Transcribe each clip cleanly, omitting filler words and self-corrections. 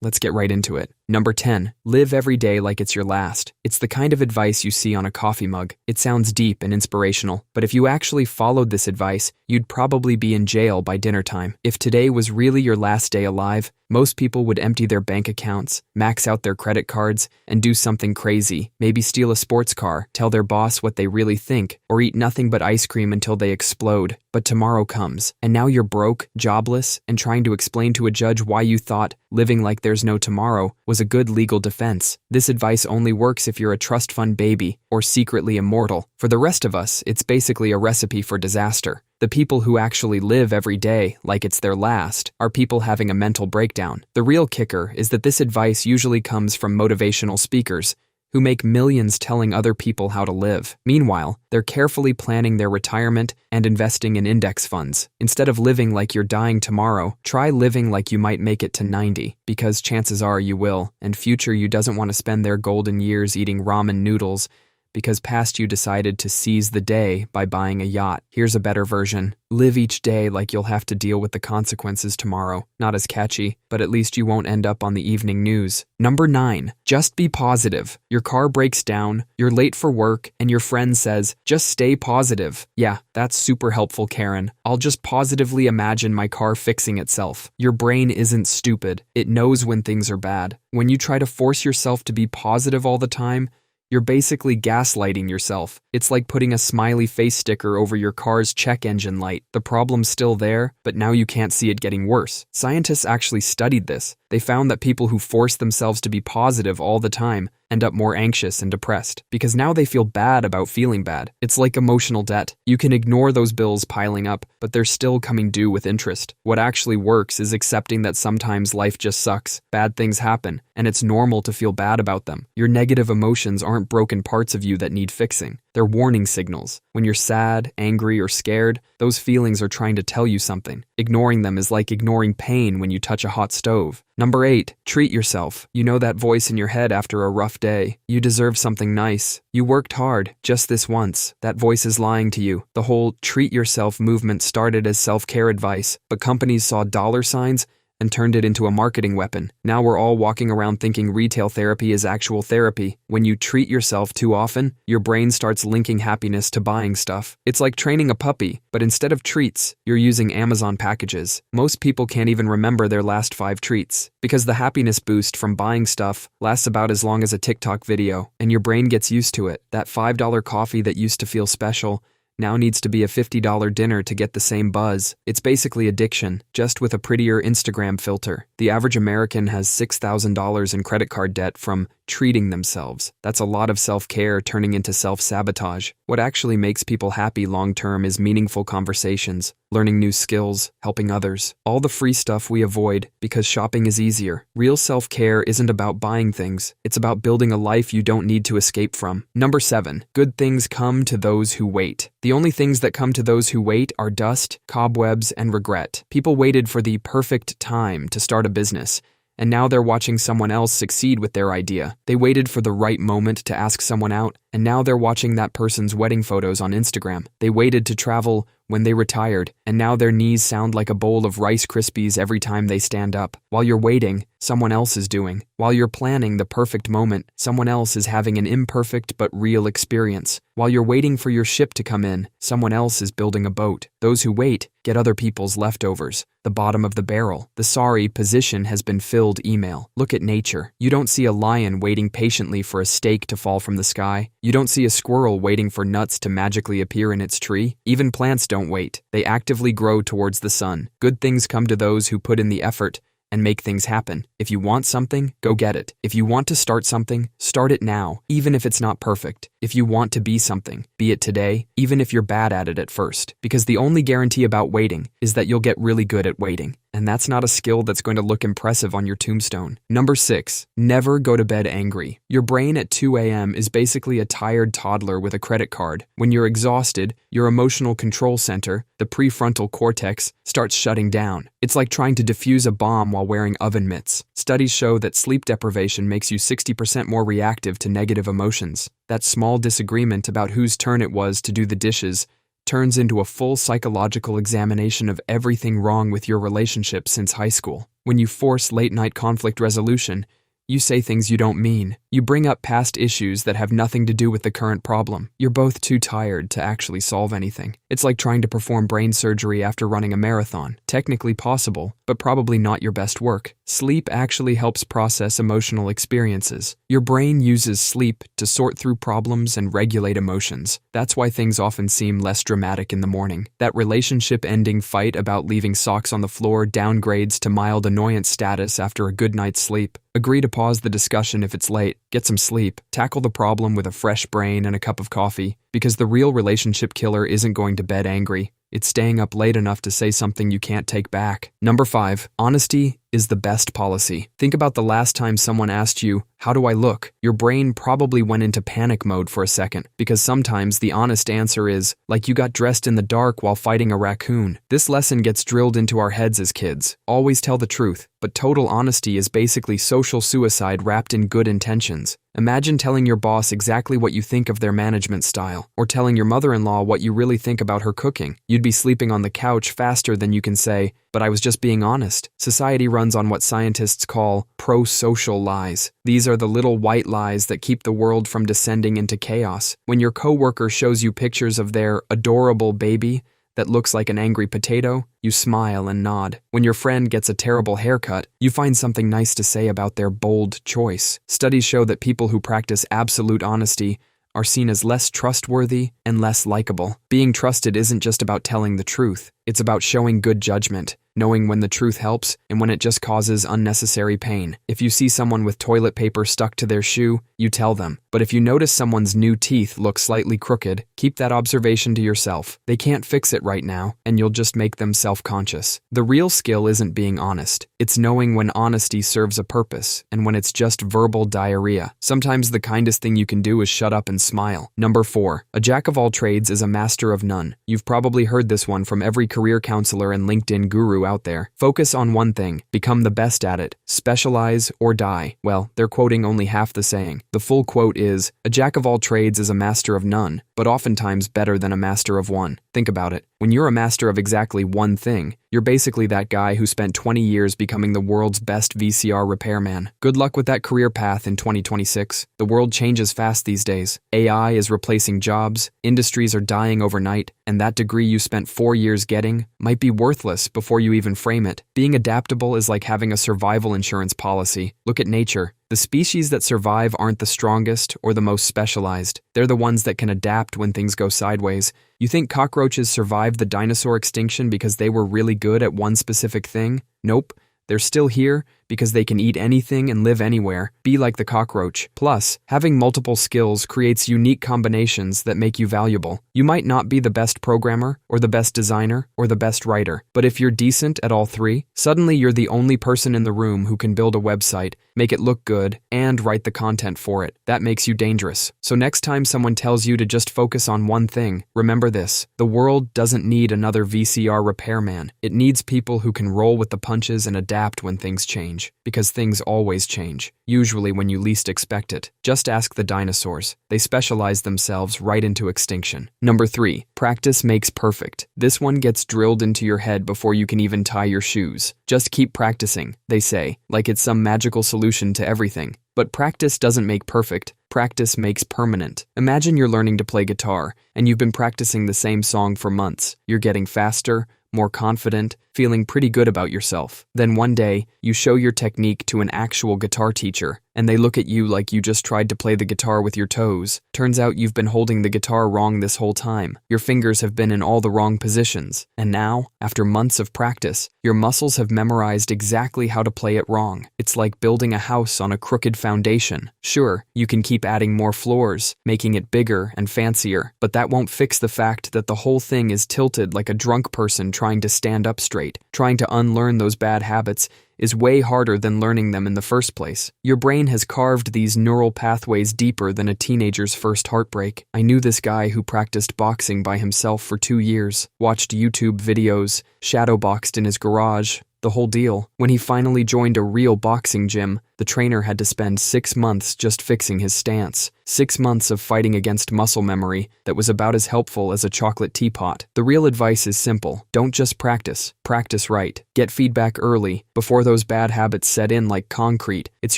Let's get right into it. Number 10. Live every day like it's your last. It's the kind of advice you see on a coffee mug. It sounds deep and inspirational, but if you actually followed this advice, you'd probably be in jail by dinner time. If today was really your last day alive, most people would empty their bank accounts, max out their credit cards, and do something crazy. Maybe steal a sports car, tell their boss what they really think, or eat nothing but ice cream until they explode. But tomorrow comes, and now you're broke, jobless, and trying to explain to a judge why you thought living like there's no tomorrow was a good legal defense. This advice only works if you're a trust fund baby or secretly immortal. For the rest of us, it's basically a recipe for disaster. The people who actually live every day like it's their last are people having a mental breakdown. The real kicker is that this advice usually comes from motivational speakers who make millions telling other people how to live. Meanwhile, they're carefully planning their retirement and investing in index funds. Instead of living like you're dying tomorrow, try living like you might make it to 90, because chances are you will, and future you doesn't want to spend their golden years eating ramen noodles because past you decided to seize the day by buying a yacht. Here's a better version. Live each day like you'll have to deal with the consequences tomorrow. Not as catchy, but at least you won't end up on the evening news. Number 9. Just be positive. Your car breaks down, you're late for work, and your friend says, just stay positive. Yeah, that's super helpful, Karen. I'll just positively imagine my car fixing itself. Your brain isn't stupid. It knows when things are bad. When you try to force yourself to be positive all the time, you're basically gaslighting yourself. It's like putting a smiley face sticker over your car's check engine light. The problem's still there, but now you can't see it getting worse. Scientists actually studied this. They found that people who force themselves to be positive all the time end up more anxious and depressed, because now they feel bad about feeling bad. It's like emotional debt. You can ignore those bills piling up, but they're still coming due with interest. What actually works is accepting that sometimes life just sucks, bad things happen, and it's normal to feel bad about them. Your negative emotions aren't broken parts of you that need fixing. They're warning signals. When you're sad, angry, or scared, those feelings are trying to tell you something. Ignoring them is like ignoring pain when you touch a hot stove. Number 8. Treat yourself. You know that voice in your head after a rough day. You deserve something nice. You worked hard, just this once. That voice is lying to you. The whole treat yourself movement started as self-care advice, but companies saw dollar signs and turned it into a marketing weapon. Now we're all walking around thinking retail therapy is actual therapy. When you treat yourself too often, your brain starts linking happiness to buying stuff. It's like training a puppy, but instead of treats, you're using Amazon packages. Most people can't even remember their last 5 treats, because the happiness boost from buying stuff lasts about as long as a TikTok video, and your brain gets used to it. That $5 coffee that used to feel special now needs to be a $50 dinner to get the same buzz. It's basically addiction, just with a prettier Instagram filter. The average American has $6,000 in credit card debt from treating themselves. That's a lot of self-care turning into self-sabotage. What actually makes people happy long-term is meaningful conversations, learning new skills, helping others. All the free stuff we avoid because shopping is easier. Real self-care isn't about buying things. It's about building a life you don't need to escape from. Number 7. Good things come to those who wait. The only things that come to those who wait are dust, cobwebs, and regret. People waited for the perfect time to start a business, and now they're watching someone else succeed with their idea. They waited for the right moment to ask someone out, and now they're watching that person's wedding photos on Instagram. They waited to travel when they retired, and now their knees sound like a bowl of Rice Krispies every time they stand up. While you're waiting, someone else is doing. While you're planning the perfect moment, someone else is having an imperfect but real experience. While you're waiting for your ship to come in, someone else is building a boat. Those who wait get other people's leftovers. The bottom of the barrel. The sorry position has been filled email. Look at nature. You don't see a lion waiting patiently for a steak to fall from the sky. You don't see a squirrel waiting for nuts to magically appear in its tree. Even plants don't wait. They actively grow towards the sun. Good things come to those who put in the effort and make things happen. If you want something, go get it. If you want to start something, start it now, even if it's not perfect. If you want to be something, be it today, even if you're bad at it at first. Because the only guarantee about waiting is that you'll get really good at waiting. And that's not a skill that's going to look impressive on your tombstone. Number 6, never go to bed angry. Your brain at 2 a.m. is basically a tired toddler with a credit card. When you're exhausted, your emotional control center, the prefrontal cortex, starts shutting down. It's like trying to defuse a bomb while wearing oven mitts. Studies show that sleep deprivation makes you 60% more reactive to negative emotions. That small disagreement about whose turn it was to do the dishes turns into a full psychological examination of everything wrong with your relationship since high school. When you force late-night conflict resolution, you say things you don't mean. You bring up past issues that have nothing to do with the current problem. You're both too tired to actually solve anything. It's like trying to perform brain surgery after running a marathon. Technically possible, but probably not your best work. Sleep actually helps process emotional experiences. Your brain uses sleep to sort through problems and regulate emotions. That's why things often seem less dramatic in the morning. That relationship-ending fight about leaving socks on the floor downgrades to mild annoyance status after a good night's sleep. Agree to pause the discussion if it's late, get some sleep, tackle the problem with a fresh brain and a cup of coffee, because the real relationship killer isn't going to bed angry. It's staying up late enough to say something you can't take back. Number 5. Honesty is the best policy. Think about the last time someone asked you, "How do I look?" Your brain probably went into panic mode for a second, because sometimes the honest answer is, like you got dressed in the dark while fighting a raccoon. This lesson gets drilled into our heads as kids. Always tell the truth, but total honesty is basically social suicide wrapped in good intentions. Imagine telling your boss exactly what you think of their management style, or telling your mother-in-law what you really think about her cooking. You'd be sleeping on the couch faster than you can say, "But I was just being honest." Society runs on what scientists call pro-social lies. These are the little white lies that keep the world from descending into chaos. When your coworker shows you pictures of their adorable baby that looks like an angry potato, you smile and nod. When your friend gets a terrible haircut, you find something nice to say about their bold choice. Studies show that people who practice absolute honesty are seen as less trustworthy and less likable. Being trusted isn't just about telling the truth. It's about showing good judgment, knowing when the truth helps and when it just causes unnecessary pain. If you see someone with toilet paper stuck to their shoe, you tell them. But if you notice someone's new teeth look slightly crooked, keep that observation to yourself. They can't fix it right now, and you'll just make them self-conscious. The real skill isn't being honest. It's knowing when honesty serves a purpose and when it's just verbal diarrhea. Sometimes the kindest thing you can do is shut up and smile. Number 4. A jack of all trades is a master of none. You've probably heard this one from every career counselor and LinkedIn guru out there. Focus on one thing. Become the best at it. Specialize or die. Well, they're quoting only half the saying. The full quote is, "A jack of all trades is a master of none, but oftentimes better than a master of one." Think about it. When you're a master of exactly one thing, you're basically that guy who spent 20 years becoming the world's best VCR repairman. Good luck with that career path in 2026. The world changes fast these days. AI is replacing jobs, industries are dying overnight, and that degree you spent 4 years getting might be worthless before you even frame it. Being adaptable is like having a survival insurance policy. Look at nature. The species that survive aren't the strongest or the most specialized. They're the ones that can adapt when things go sideways. You think cockroaches survived the dinosaur extinction because they were really good at one specific thing? Nope. They're still here because they can eat anything and live anywhere. Be like the cockroach. Plus, having multiple skills creates unique combinations that make you valuable. You might not be the best programmer, or the best designer, or the best writer, but if you're decent at all three, suddenly you're the only person in the room who can build a website, make it look good, and write the content for it. That makes you dangerous. So next time someone tells you to just focus on one thing, remember this: the world doesn't need another VCR repairman. It needs people who can roll with the punches and adapt when things change. Because things always change, usually when you least expect it. Just ask the dinosaurs. They specialize themselves right into extinction. Number 3. Practice makes perfect. This one gets drilled into your head before you can even tie your shoes. Just keep practicing, they say, like it's some magical solution to everything. But practice doesn't make perfect. Practice makes permanent. Imagine you're learning to play guitar, and you've been practicing the same song for months. You're getting faster, more confident, feeling pretty good about yourself. Then one day, you show your technique to an actual guitar teacher, and they look at you like you just tried to play the guitar with your toes. Turns out you've been holding the guitar wrong this whole time. Your fingers have been in all the wrong positions. And now, after months of practice, your muscles have memorized exactly how to play it wrong. It's like building a house on a crooked foundation. Sure, you can keep adding more floors, making it bigger and fancier, but that won't fix the fact that the whole thing is tilted like a drunk person trying to stand up straight. Trying to unlearn those bad habits is way harder than learning them in the first place. Your brain has carved these neural pathways deeper than a teenager's first heartbreak. I knew this guy who practiced boxing by himself for 2 years, watched YouTube videos, shadowboxed in his garage, the whole deal. When he finally joined a real boxing gym, The trainer had to spend 6 months just fixing his stance. 6 months of fighting against muscle memory that was about as helpful as a chocolate teapot. The real advice is simple. Don't just practice. Practice right. Get feedback early, before those bad habits set in like concrete. It's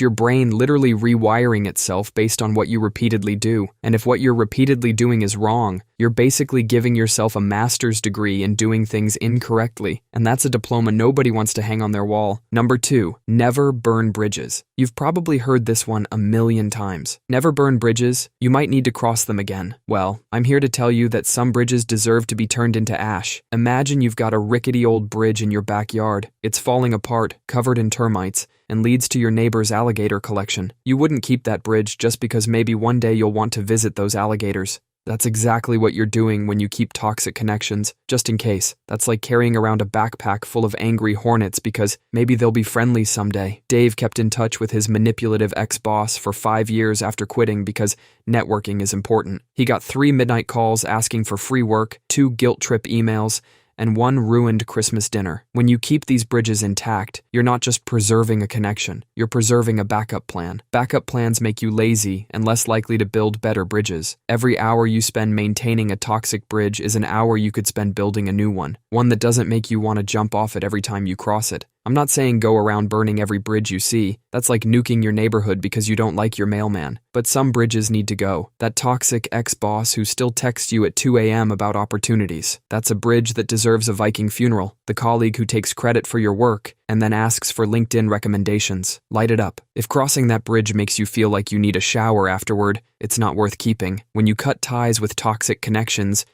your brain literally rewiring itself based on what you repeatedly do. And if what you're repeatedly doing is wrong, you're basically giving yourself a master's degree in doing things incorrectly. And that's a diploma nobody wants to hang on their wall. Number 2, never burn bridges. You've probably heard this one a million times. Never burn bridges. You might need to cross them again. Well, I'm here to tell you that some bridges deserve to be turned into ash. Imagine you've got a rickety old bridge in your backyard. It's falling apart, covered in termites, and leads to your neighbor's alligator collection. You wouldn't keep that bridge just because maybe one day you'll want to visit those alligators. That's exactly what you're doing when you keep toxic connections, just in case. That's like carrying around a backpack full of angry hornets because maybe they'll be friendly someday. Dave kept in touch with his manipulative ex-boss for 5 years after quitting because networking is important. He got 3 midnight calls asking for free work, 2 guilt trip emails, and 1 ruined Christmas dinner. When you keep these bridges intact, you're not just preserving a connection, you're preserving a backup plan. Backup plans make you lazy and less likely to build better bridges. Every hour you spend maintaining a toxic bridge is an hour you could spend building a new one that doesn't make you want to jump off it every time you cross it. I'm not saying go around burning every bridge you see. That's like nuking your neighborhood because you don't like your mailman. But some bridges need to go. That toxic ex-boss who still texts you at 2 a.m. about opportunities. That's a bridge that deserves a Viking funeral. The colleague who takes credit for your work and then asks for LinkedIn recommendations. Light it up. If crossing that bridge makes you feel like you need a shower afterward, it's not worth keeping. When you cut ties with toxic connections,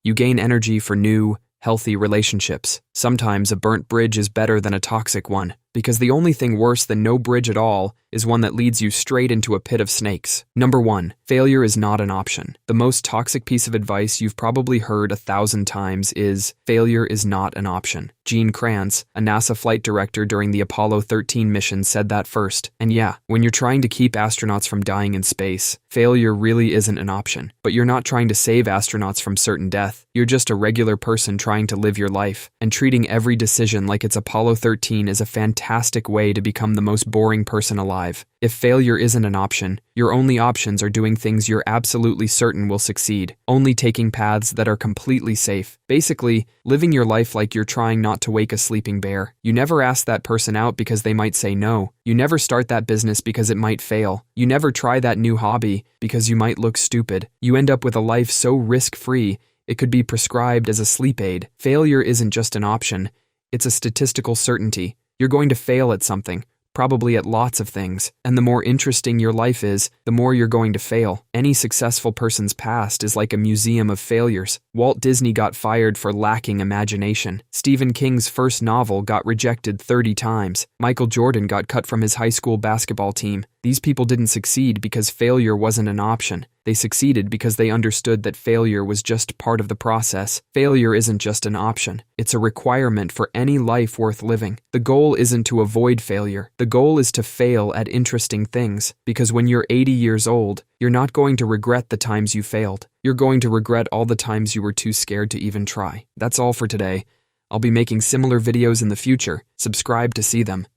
you gain energy for new, healthy relationships. Sometimes a burnt bridge is better than a toxic one, because the only thing worse than no bridge at all is one that leads you straight into a pit of snakes. Number 1, failure is not an option. The most toxic piece of advice you've probably heard 1,000 times is, failure is not an option. Gene Kranz, a NASA flight director during the Apollo 13 mission, said that first. And yeah, when you're trying to keep astronauts from dying in space, failure really isn't an option. But you're not trying to save astronauts from certain death. You're just a regular person trying to live your life, and treating every decision like it's Apollo 13 is a fantastic way to become the most boring person alive. If failure isn't an option, your only options are doing things you're absolutely certain will succeed, only taking paths that are completely safe. Basically, living your life like you're trying not to wake a sleeping bear. You never ask that person out because they might say no. You never start that business because it might fail. You never try that new hobby because you might look stupid. You end up with a life so risk-free, it could be prescribed as a sleep aid. Failure isn't just an option, it's a statistical certainty. You're going to fail at something, probably at lots of things, and the more interesting your life is, the more you're going to fail. Any successful person's past is like a museum of failures. Walt Disney got fired for lacking imagination. Stephen King's first novel got rejected 30 times. Michael Jordan got cut from his high school basketball team. These people didn't succeed because failure wasn't an option. They succeeded because they understood that failure was just part of the process. Failure isn't just an option. It's a requirement for any life worth living. The goal isn't to avoid failure. The goal is to fail at interesting things. Because when you're 80 years old, you're not going to regret the times you failed. You're going to regret all the times you were too scared to even try. That's all for today. I'll be making similar videos in the future. Subscribe to see them.